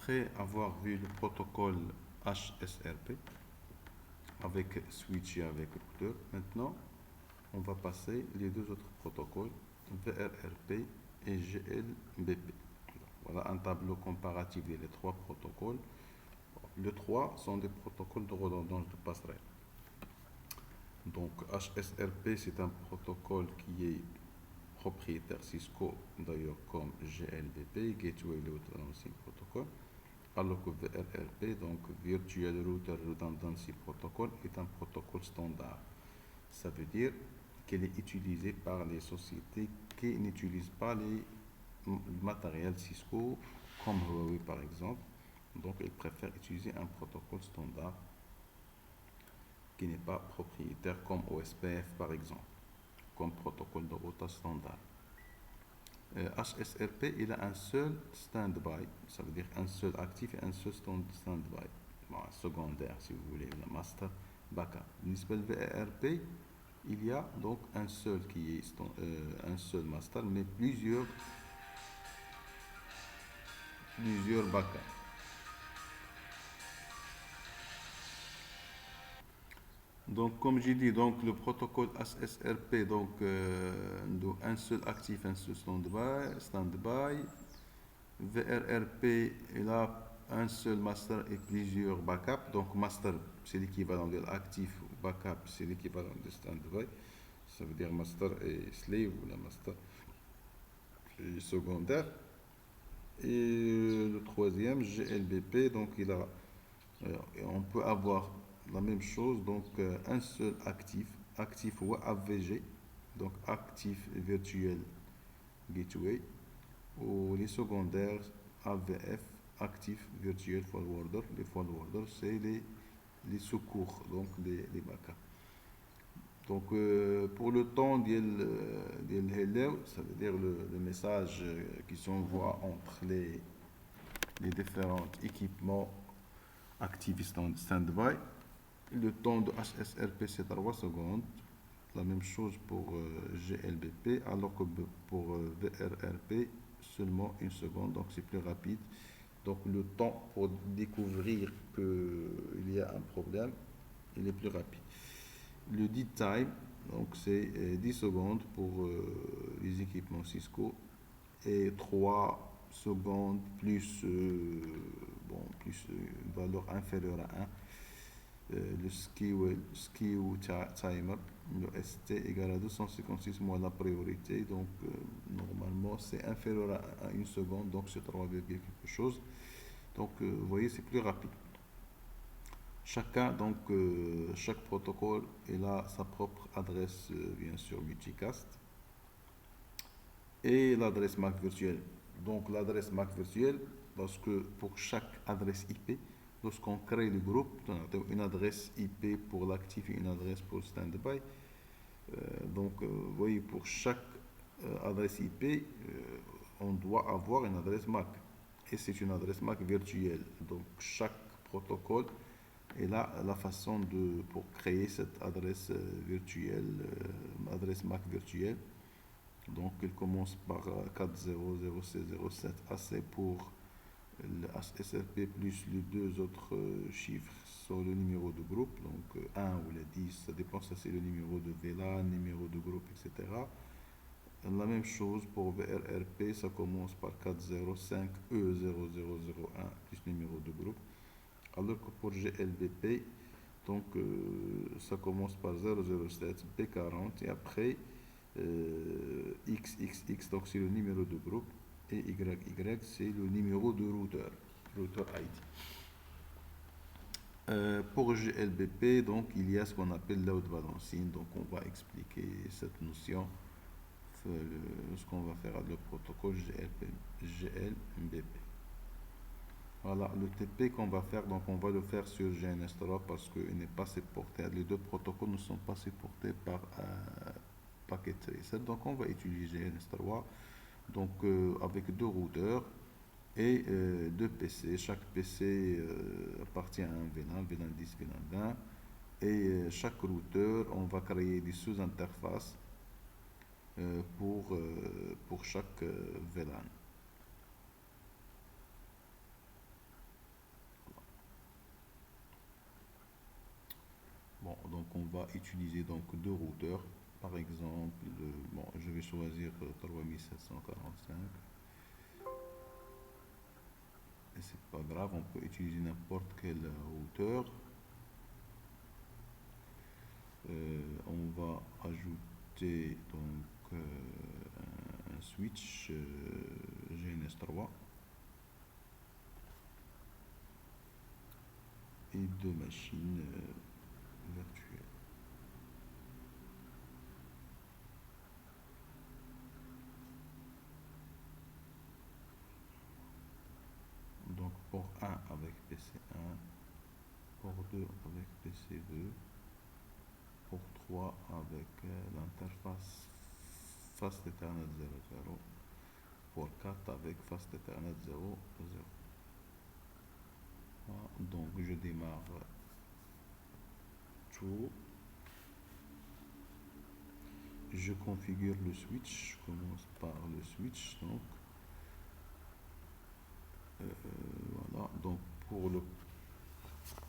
Après avoir vu le protocole HSRP avec switch et avec routeur, maintenant on va passer les deux autres protocoles VRRP et GLBP. Voilà un tableau comparatif des trois protocoles. Les trois sont des protocoles de redondance de passerelle. Donc HSRP c'est un protocole qui est propriétaire Cisco, d'ailleurs comme GLBP, Gateway Load Balancing Protocol, alors que VRRP, donc Virtual Router Redundancy Protocol, est un protocole standard. Ça veut dire qu'elle est utilisée par les sociétés qui n'utilisent pas le matériel Cisco, comme Huawei par exemple. Donc, ils préfèrent utiliser un protocole standard qui n'est pas propriétaire, comme OSPF par exemple, comme protocole de routage standard. HSRP, il a un seul stand-by, ça veut dire un seul actif et un seul stand-by, bon, secondaire si vous voulez, le master backup. بالنسبة VRP, il y a donc un seul qui est un seul master, mais plusieurs backups. Donc, comme j'ai dit, donc le protocole HSRP, donc un seul actif, un seul stand-by. VRRP, il a un seul master et plusieurs backups. Donc, master, c'est l'équivalent de l'actif. Backup, c'est l'équivalent de stand-by. Ça veut dire master et slave ou la master et secondaire. Et le troisième, GLBP, donc on peut avoir la même chose, donc un seul actif ou AVG, donc actif virtuel gateway, ou les secondaires AVF, actif virtuel forwarder. Les forwarders, c'est les secours, donc les backups. Donc pour le temps de hello, ça veut dire le message qui s'envoie entre les différents équipements actifs stand-by. Le temps de HSRP c'est 3 secondes. La même chose pour GLBP, alors que pour VRRP seulement 1 seconde, donc c'est plus rapide. Donc le temps pour découvrir qu'il y a un problème, il est plus rapide. Le dead time, donc c'est 10 secondes pour les équipements Cisco et 3 secondes plus, plus une valeur inférieure à 1. Le SKU timer, le ST égale à 256 moins la priorité, donc normalement c'est inférieur à 1 seconde, donc c'est 3, quelque chose. Donc vous voyez, c'est plus rapide. Chaque protocole il a sa propre adresse, bien sûr, multicast et l'adresse MAC virtuelle. Donc l'adresse MAC virtuelle, parce que pour chaque adresse IP, lorsqu'on crée le groupe, on a une adresse IP pour l'actif et une adresse pour le stand-by. Vous voyez, pour chaque adresse IP, on doit avoir une adresse MAC. Et c'est une adresse MAC virtuelle. Donc chaque protocole est là la façon pour créer cette adresse virtuelle, adresse MAC virtuelle. Donc il commence par 400607 AC pour le HSRP plus les deux autres chiffres sur le numéro de groupe, donc 1 ou le 10, ça dépend, ça c'est le numéro de VLAN, numéro de groupe, etc. La même chose pour VRRP, ça commence par 405E0001 plus numéro de groupe, alors que pour GLBP, donc ça commence par 007 B40 et après XXX, donc c'est le numéro de groupe, et YY c'est le numéro de routeur ID. Pour GLBP, donc il y a ce qu'on appelle load balancing, donc on va expliquer cette notion, ce qu'on va faire avec le protocole GLBP. Voilà le TP qu'on va faire, donc on va le faire sur GNS3 parce qu'il n'est pas supporté, les deux protocoles ne sont pas supportés par Packet Tracer, donc on va utiliser GNS3 donc avec deux routeurs et deux PC. Chaque PC appartient à un VLAN, VLAN 10, VLAN 20, et chaque routeur, on va créer des sous-interfaces pour chaque VLAN. on va utiliser donc deux routeurs. Par exemple, bon, je vais choisir 3745. Et c'est pas grave, on peut utiliser n'importe quel routeur. On va ajouter donc un switch GNS3 et deux machines virtuelles. Donc port 1 avec PC1, port 2 avec PC2, port 3 avec l'interface Fast Ethernet 00, port 4 avec Fast Ethernet 00. Donc je démarre tout. Je configure le switch. Je commence par le switch. Donc voilà. Donc pour le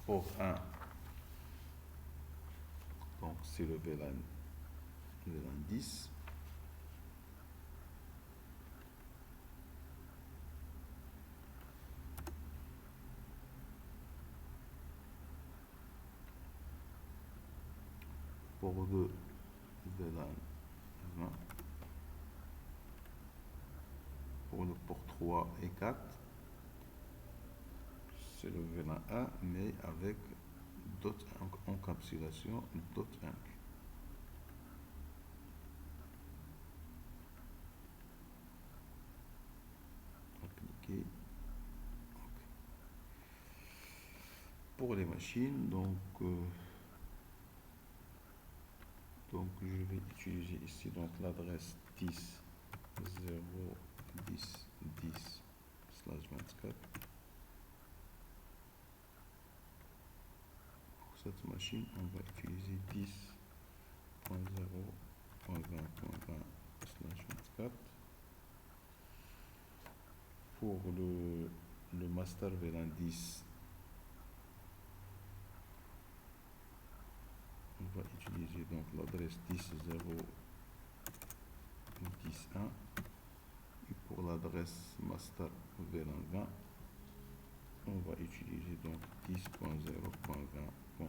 port 1, donc c'est le VLAN 10. Port 2, VLAN 20. Pour le port 3 et 4, c'est le VLAN 1, mais avec d'autres encapsulation d'autres inc. Appliquer. Okay. Pour les machines, donc je vais utiliser ici donc l'adresse 10 0 10 10 /24. Pour cette machine, on va utiliser 10.0.20.20/24. Pour le master VLAN 10, on va utiliser donc l'adresse 10.0.10.1. Et pour l'adresse master VLAN 20, on va utiliser donc 10.0.20.1.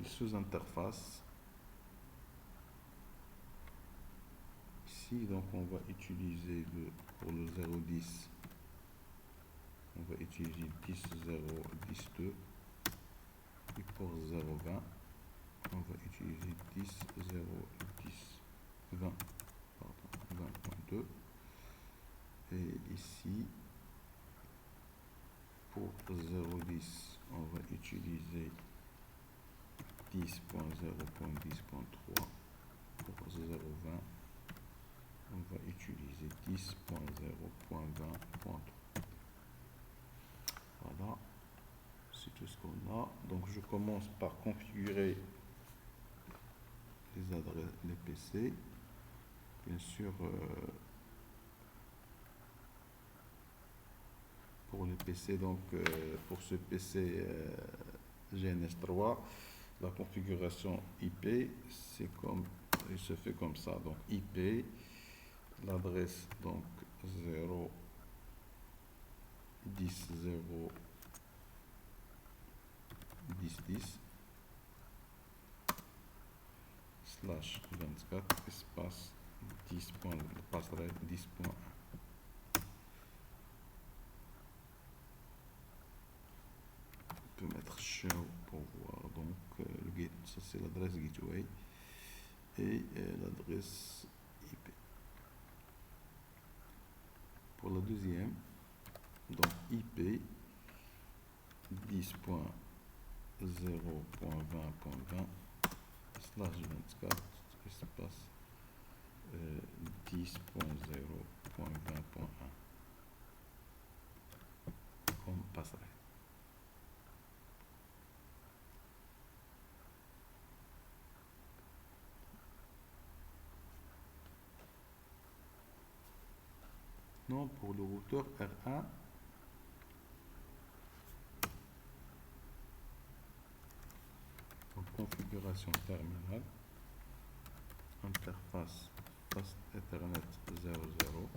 Sous interface, ici donc on va utiliser pour le 0.10, on va utiliser 10.0.10.2. Et pour 0.20, on va utiliser 10.0.10.20.2. Et ici, pour 0.10, on va utiliser 10.0.10.3. Pour 0.20, on va utiliser 10.0.20.3. Voilà, c'est tout ce qu'on a. Donc je commence par configurer les adresses, les PC. Bien sûr, pour les PC, donc pour ce PC GNS3, la configuration IP, il se fait comme ça. Donc IP, l'adresse donc 0 10 0 10 10 /24 espace 10. Passerelle 10.1. On peut mettre show pour voir donc le gate, ça c'est l'adresse gateway et l'adresse IP. Pour la deuxième, donc IP 10.0.20.20/24 espace 10.0.20.1 comme passerelle. Non, pour le routeur R1, configuration terminale, interface Fast Ethernet 00,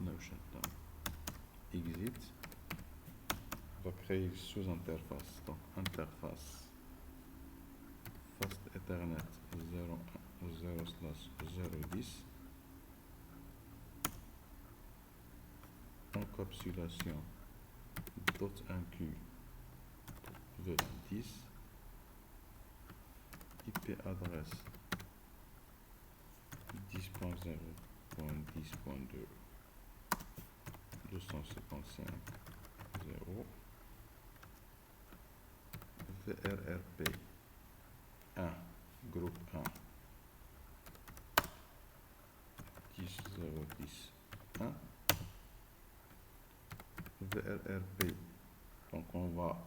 no shutdown, exit. On va créer sous-interface, donc interface Fast Ethernet 0.0/0.10, encapsulation .inq VLAN 10, IP adresse 10.0.10.2 255.0, VRRP 1, groupe 1, 10.0.10.1, VRRP, donc on va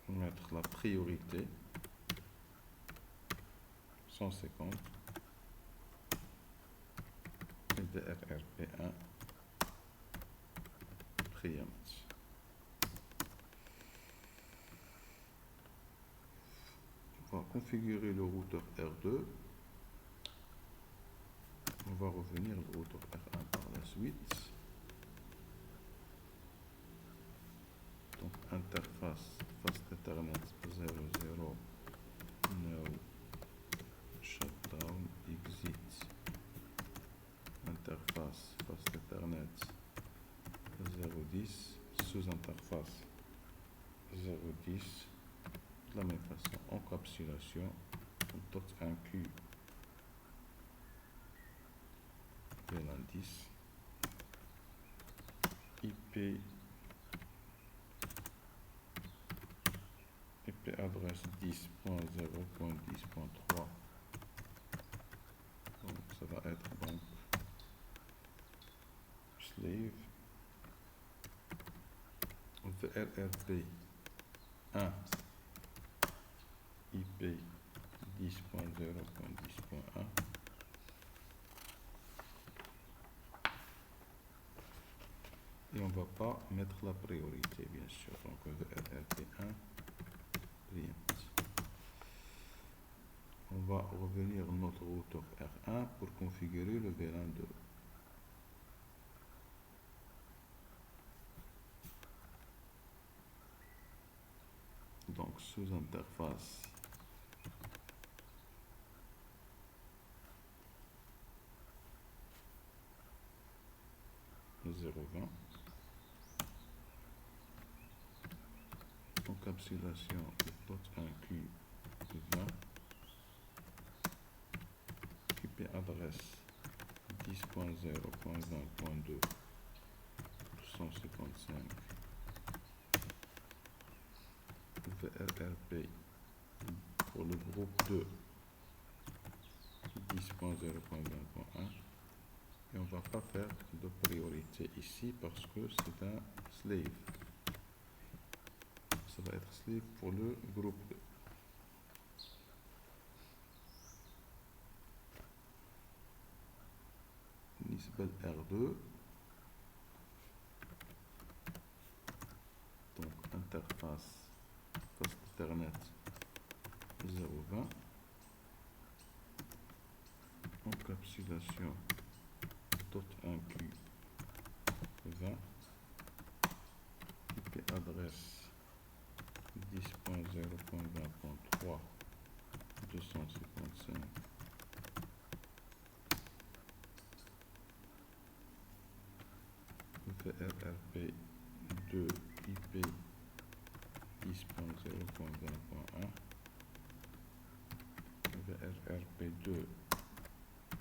mettre la priorité 150, et VRRP1 preempt. On va configurer le routeur R2. On va revenir au routeur R1 par la suite. Donc interface Fast Ethernet 00, no shutdown, exit. Interface Fast Ethernet 0.10, sous-interface 0.10, de la même façon, encapsulation, .inq VLAN 10, IP adresse 10.0.10.3, donc ça va être donc slave VRRP 1 IP 10.0.10.1, et on va pas mettre la priorité bien sûr, donc VRRP1 preempt. On va revenir à notre routeur R1 pour configurer le VLAN 2. Donc sous interface .0.20, encapsulation .inq 20, IP adresse 10.0.20.2 255, VRRP pour le groupe 2 10.0.20.1, et on va pas faire de priorité ici parce que c'est un slave. Ça va être slave pour le groupe 2. بالنسبة R2, donc interface Fast Ethernet 0.20, encapsulation .inq 20, IP adresse 10.0.20.3 255, VRRP 2 IP 10.0.20.1, VRRP 2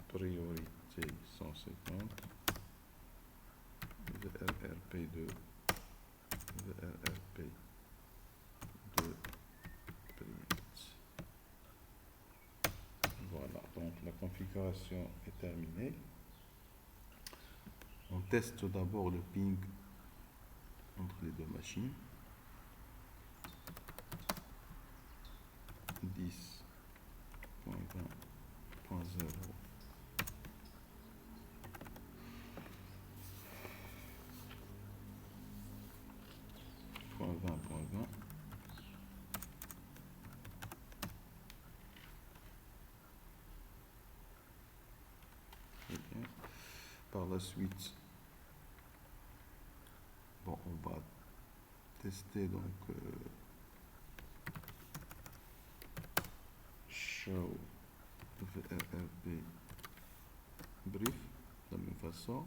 priorité 150, VRRP 2 preempt. Voilà, donc la configuration est terminée. On teste d'abord le ping entre les deux machines. 10.20.0, Par la suite, bon, on va tester donc show vrb brief de la même façon.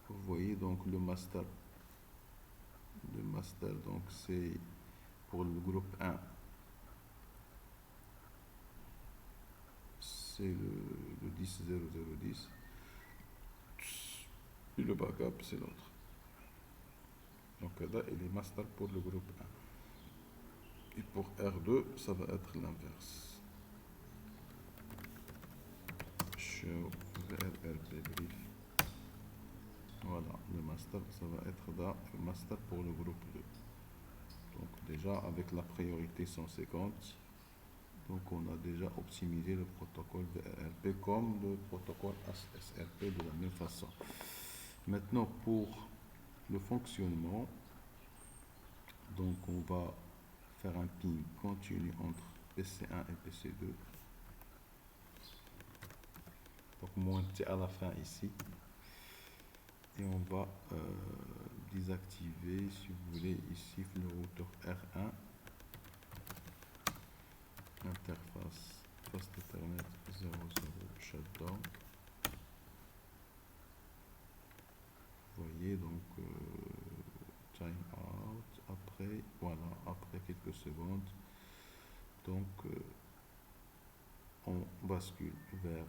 Vous voyez donc le master. Le master, donc c'est pour le groupe 1, c'est le 10.0010. Et le backup, c'est l'autre. Donc là, il est master pour le groupe 1. Et pour R2, ça va être l'inverse. Show vrb brief. Voilà, le master, ça va être là, le master pour le groupe 2. Donc déjà, avec la priorité 150, donc on a déjà optimisé le protocole VRP comme le protocole SSRP de la même façon. Maintenant, pour le fonctionnement, donc on va faire un ping continu entre PC1 et PC2. Donc moins T à la fin ici. Et on va désactiver, si vous voulez, ici le routeur R1. Interface Fast Ethernet 00 shutdown. Vous voyez donc time out. Après, voilà, après quelques secondes, donc on bascule vers